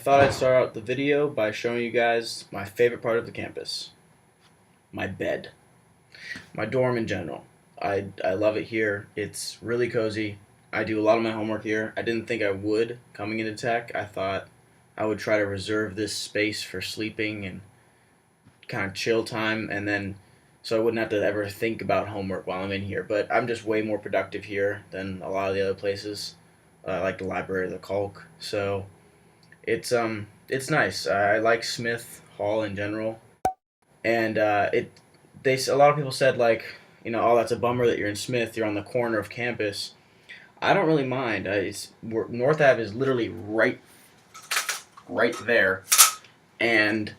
thought I'd start out the video by showing you guys my favorite part of the campus, my bed. My dorm in general. I love it here. It's really cozy. I do a lot of my homework here. I didn't think I would coming into tech. I thought I would try to reserve this space for sleeping and kind of chill time, and then so I wouldn't have to ever think about homework while I'm in here. But I'm just way more productive here than a lot of the other places, like the library or the Culk. So it's nice. I like Smith Hall in general, and a lot of people said, like, oh, that's a bummer that you're in Smith. You're on the corner of campus. I don't really mind. North Ave is literally right there, and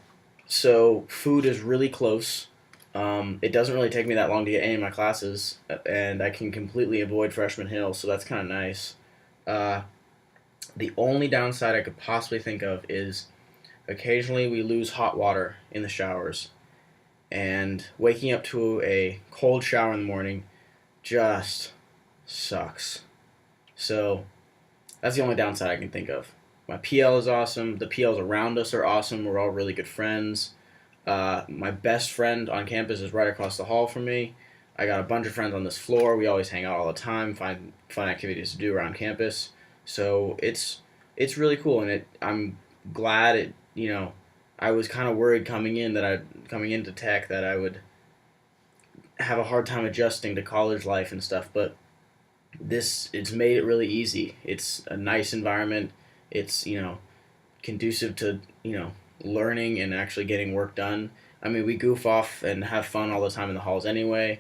so food is really close. It doesn't really take me that long to get any of my classes, and I can completely avoid Freshman Hill, so that's kind of nice. Uh, the only downside I could possibly think of is occasionally we lose hot water in the showers, and waking up to a cold shower in the morning just sucks. So that's the only downside I can think of. My PL is awesome. The PLs around us are awesome. We're all really good friends. My best friend on campus is right across the hall from me. I got a bunch of friends on this floor. We always hang out all the time, find fun activities to do around campus. So it's really cool, and I'm glad it. I was kind of worried coming into tech that I would have a hard time adjusting to college life and stuff, but it's made it really easy. It's a nice environment. It's conducive to learning and actually getting work done. I mean, we goof off and have fun all the time in the halls anyway,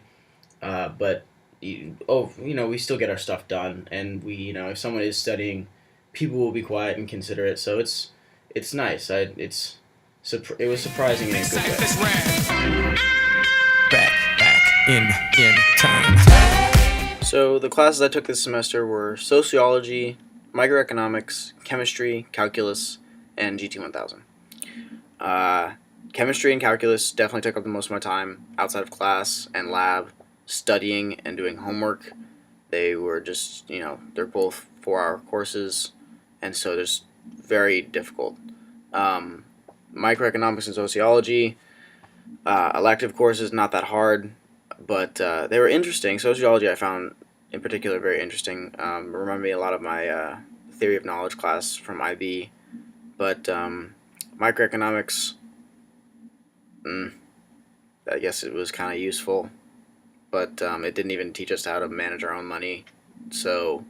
but we still get our stuff done, and if someone is studying, people will be quiet and considerate. So it's nice. It was surprising in a good way. Back in time. So the classes I took this semester were sociology, microeconomics, chemistry, calculus, and GT1000. Chemistry and calculus definitely took up the most of my time outside of class and lab, studying and doing homework. They were just, they're both 4-hour courses, and so they're just very difficult. Microeconomics and sociology, elective courses, not that hard, but they were interesting. Sociology I found in particular very interesting. Reminded me a lot of my theory of knowledge class from IB, but microeconomics, I guess it was kind of useful, but it didn't even teach us how to manage our own money, so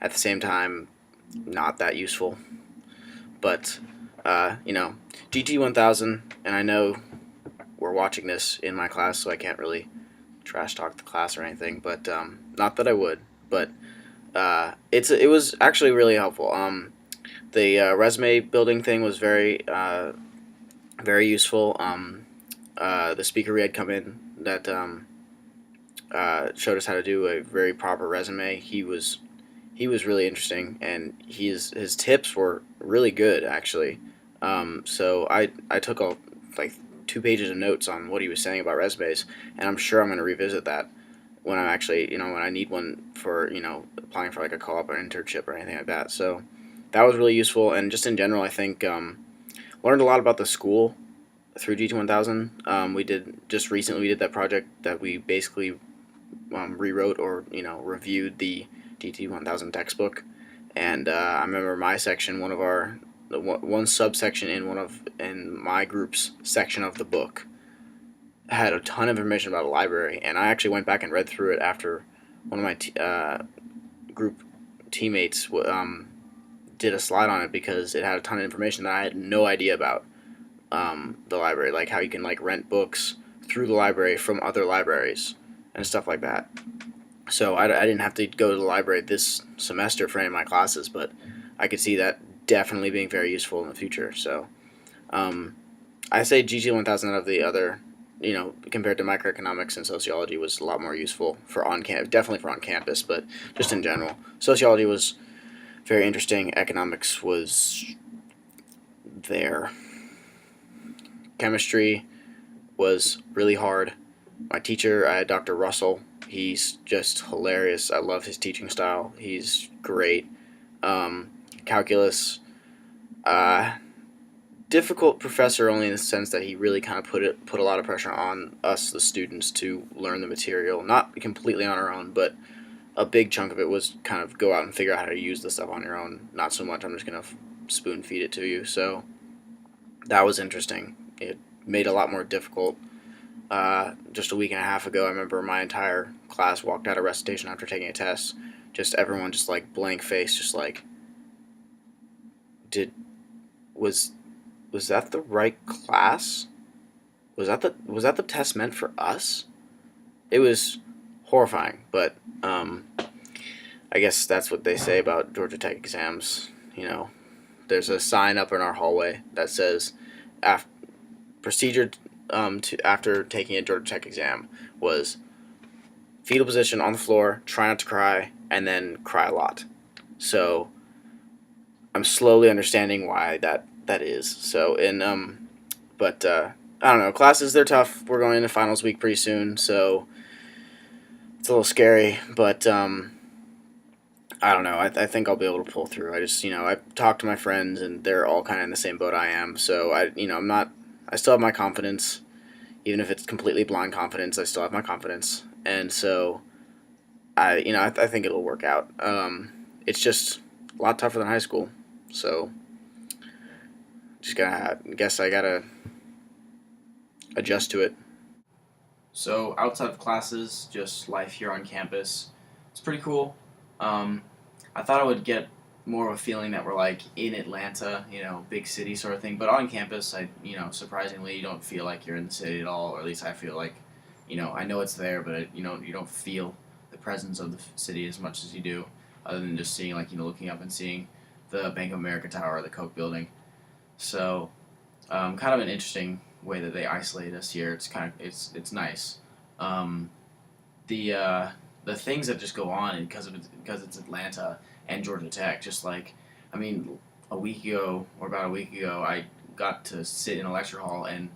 at the same time, not that useful. But GT1000, and I know we're watching this in my class, so I can't really trash talk the class or anything, but not that I would, but it was actually really helpful. The resume building thing was very useful. The speaker we had come in that showed us how to do a very proper resume. He was really interesting, and his tips were really good actually. So I took like 2 pages of notes on what he was saying about resumes, and I'm sure I'm going to revisit that when I'm actually, when I need one for, applying for like a co-op or internship or anything like that. So that was really useful, and just in general, I think learned a lot about the school through GT1000. Recently we did that project that we basically rewrote or reviewed the GT1000 textbook, and I remember my section, one subsection in my group's section of the book had a ton of information about a library, and I actually went back and read through it after one of my group teammates did a slide on it, because it had a ton of information that I had no idea about the library, like how you can rent books through the library from other libraries and stuff like that. So I didn't have to go to the library this semester for any of my classes, but I could see that definitely being very useful in the future. So I say GT1000 out of the other, compared to microeconomics and sociology, was a lot more useful definitely for on campus, but just in general. Sociology was very interesting. Economics was there. Chemistry was really hard. My teacher, I had Dr. Russell. He's just hilarious. I love his teaching style. He's great. Calculus, Uh, Difficult professor only in the sense that he really kind of put a lot of pressure on us, the students, to learn the material. Not completely on our own, but a big chunk of it was kind of go out and figure out how to use the stuff on your own. Not so much I'm just gonna spoon feed it to you. So that was interesting. It made it a lot more difficult. Just a week and a half ago, I remember my entire class walked out of recitation after taking a test. Just everyone, just like blank face, just like, did was was that the right class? Was that the test meant for us? It was horrifying, but I guess that's what they say about Georgia Tech exams. You know, there's a sign up in our hallway that says, af- procedure to after taking a Georgia Tech exam was fetal position on the floor, try not to cry, and then cry a lot. So I'm slowly understanding why that is. So but I don't know. Classes, they're tough. We're going into finals week pretty soon, so it's a little scary. But I don't know. I think I'll be able to pull through. I just I talked to my friends, and they're all kind of in the same boat I am. So I'm not. I still have my confidence, even if it's completely blind confidence. I still have my confidence, and so I think it'll work out. It's just a lot tougher than high school, so just gotta guess I gotta adjust to it. So outside of classes, just life here on campus, it's pretty cool. Um, I thought I would get more of a feeling that we're like in Atlanta, big city sort of thing. But on campus, surprisingly, you don't feel like you're in the city at all. Or at least I feel like, I know it's there, but you don't feel the presence of the city as much as you do, other than just seeing like looking up and seeing the Bank of America Tower or the Coke Building. So kind of an interesting way that they isolate us here. It's nice. Um, the things that just go on because it's Atlanta and Georgia Tech. Just like, I mean, about a week ago, I got to sit in a lecture hall and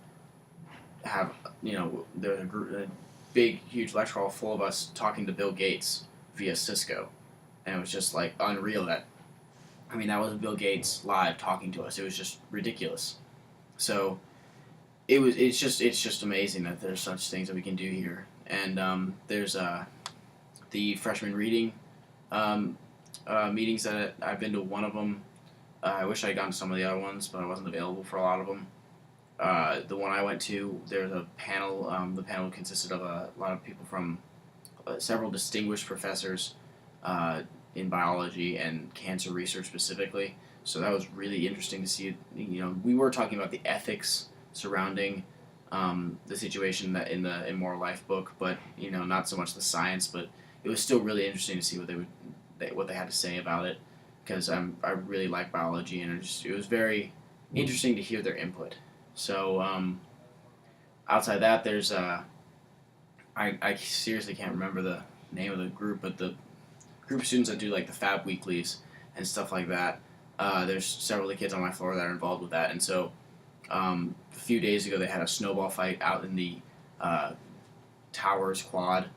have there's a big huge lecture hall full of us talking to Bill Gates via Cisco, and it was just like unreal that. I mean, that was Bill Gates live talking to us. It was just ridiculous. So it's just amazing that there's such things that we can do here. And there's the freshman reading um, meetings that I've been to one of them. I wish I had gone to some of the other ones, but I wasn't available for a lot of them. The one I went to, there was a panel. The panel consisted of a lot of people from several distinguished professors in biology and cancer research specifically. So that was really interesting to see. We were talking about the ethics surrounding the situation that in the Immoral Life book, but not so much the science. But it was still really interesting to see what they had to say about it, because I really like biology, and it was very interesting to hear their input. So outside that, there's I seriously can't remember the name of the group, but the group of students that do like the Fab Weeklies and stuff like that. There's several of the kids on my floor that are involved with that, and so a few days ago they had a snowball fight out in the Towers Quad.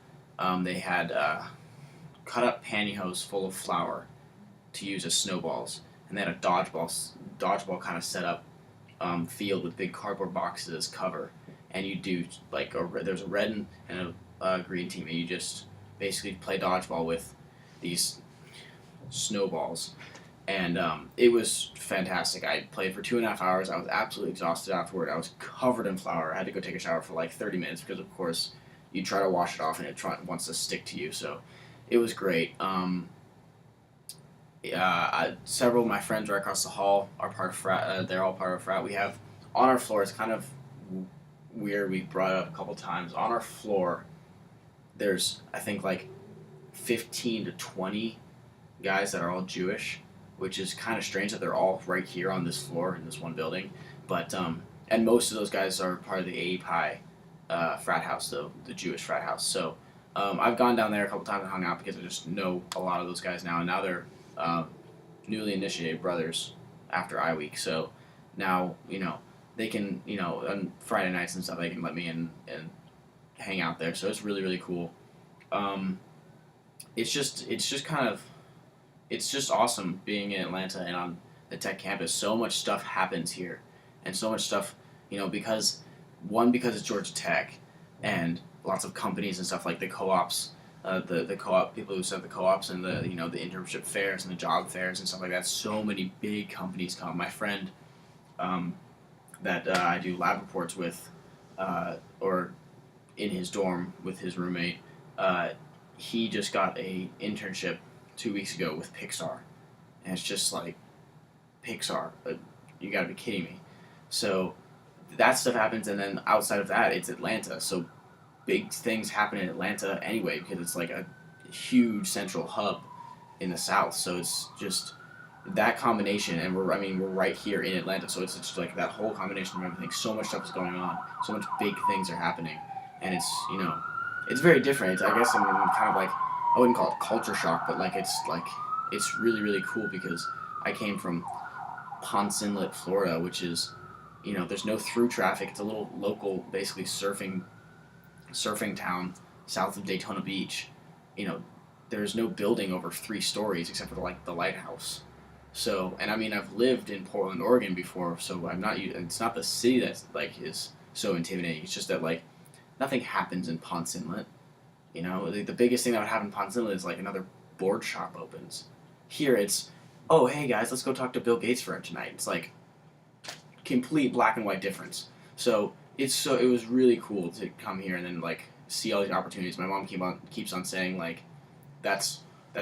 They had cut up pantyhose full of flour to use as snowballs, and they had a dodgeball kind of set up field with big cardboard boxes as cover, and you do like there's a red and a green team, and you just basically play dodgeball with these snowballs, and it was fantastic. I played for 2.5 hours. I was absolutely exhausted afterward. I was covered in flour. I had to go take a shower for like 30 minutes because, of course, you try to wash it off and wants to stick to you. So it was great. Several of my friends right across the hall are part of frat. They're all part of frat. We have on our floor. It's kind of weird. We brought it up a couple times. On our floor, there's I think like 15 to 20 guys that are all Jewish, which is kind of strange that they're all right here on this floor in this one building. But and most of those guys are part of the A Pi frat house, the Jewish frat house. So I've gone down there a couple times and hung out because I just know a lot of those guys now, and now they're newly initiated brothers after I week. So now they can on Friday nights and stuff they can let me in and hang out there. So it's really really cool. It's just kind of it's just awesome being in Atlanta, and the tech campus. So much stuff happens here, and so much stuff, because it's Georgia Tech, and lots of companies and stuff like the co-ops, the co-op people who set the co-ops and the the internship fairs and the job fairs and stuff like that. So many big companies come. My friend, that I do lab reports with, or in his dorm with his roommate, he just got a internship 2 weeks ago with Pixar, and it's just like, Pixar, you gotta be kidding me. So that stuff happens, and then outside of that, it's Atlanta. So big things happen in Atlanta anyway, because it's like a huge central hub in the South. So it's just that combination, and we're right here in Atlanta, so it's just like that whole combination of everything. So much stuff is going on, so much big things are happening, and it's it's very different. I guess I'm kind of like, I wouldn't call it culture shock, but it's really, really cool, because I came from Ponce Inlet, Florida, which is, there's no through traffic. It's a little local, basically surfing town south of Daytona Beach. There's no building over 3 stories except for the lighthouse. So, and I've lived in Portland, Oregon before, so it's not the city that's is so intimidating. It's just that nothing happens in Ponce Inlet. The biggest thing that would happen in Ponce Inlet is another board shop opens. Here it's, oh hey guys, let's go talk to Bill Gates for tonight. It's complete black and white difference. So it was really cool to come here and then see all these opportunities. My mom keeps on saying that's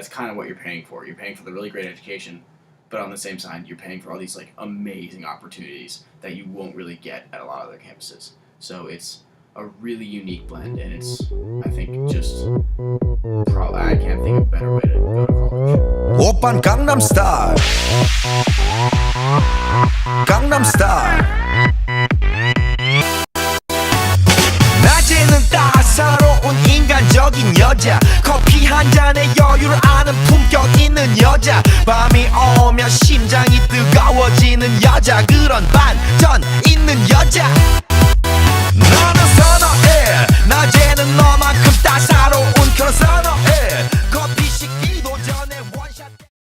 kind of what you're paying for. You're paying for the really great education, but on the same side, you're paying for all these amazing opportunities that you won't really get at a lot of other campuses. So it's a really unique blend, and it's, I think, just I can't think of a better way to go to college. 오빤 강남 스타일 강남 스타일 낮에는 따사로운 인간적인 여자 커피 한 잔에 여유를 아는 품격 있는 여자 밤이 오면 심장이 뜨거워지는 여자 그런 반전 있는 여자